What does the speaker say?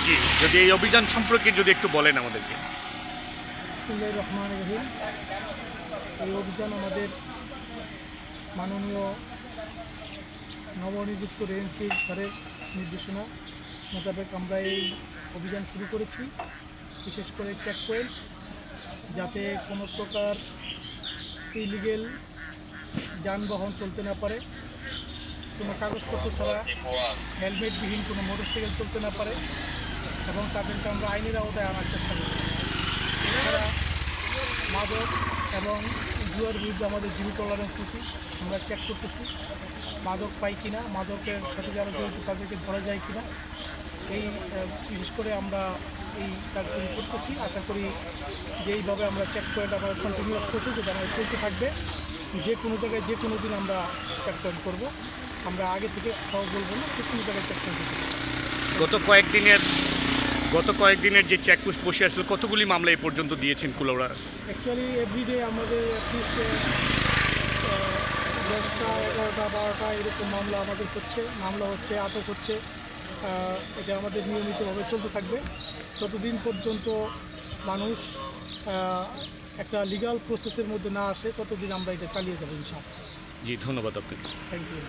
জি, যদি এই অভিযান সম্পর্কে যদি একটু বলেন আমাদেরকে। বিসমিল্লাহির রহমানির রহিম। এই অভিযান আমাদের মাননীয় নবনিযুক্ত রেঞ্জ স্যারের নির্দেশনা মোতাবেক আমরা এই অভিযান শুরু করেছি। বিশেষ করে চেক পয়েন্ট, যাতে কোনো প্রকার ইলিগেল যানবাহন চলতে না পারে, কোনো কাগজপত্র ছাড়া হেলমেটবিহীন কোনো মোটরসাইকেল চলতে না পারে, এবং তাদেরকে আমরা আইনের আওতায় আনার চেষ্টা করি। এছাড়া মাদক এবং জুয়ার বিরুদ্ধে আমাদের জিরো টলারেন্স নীতি আমরা চেক করতেছি। মাদক পাই কিনা, মাদকের সাথে যারা জড়িত তাদেরকে ধরা যায় কিনা, এই বিশেষ করে আমরা এই কাজগুলি করতেছি। আশা করি যে এইভাবে আমরা চেক পয়েন্ট আমরা কন্টিনিউয়াস করছি, যেটা আমাদের চলতে থাকবে। যে কোনো জায়গায় যে কোনো দিন আমরা চেক পয়েন্ট করবো। আমরা আগে থেকে খাওয়া বলবো না, যে কোনো জায়গায় চেক পয়েন্ট করবো। গত কয়েকদিনের যে চেকপোস্ট বসে আসলে কতগুলি মামলা এই পর্যন্ত দিয়েছেন কুলাউড়া? অ্যাকচুয়ালি এভরিডে আমাদের অ্যাটলিস্ট 10টা 11টা 12টা এরকম মামলা আমাদের হচ্ছে, আটক হচ্ছে। এটা আমাদের নিয়মিতভাবে চলতে থাকবে যতদিন পর্যন্ত মানুষ একটা লিগ্যাল প্রসেসের মধ্যে না আসে, ততদিন আমরা এটা চালিয়ে যাবো ইনশাআল্লাহ। জি, ধন্যবাদ আপনাকে। Thank you.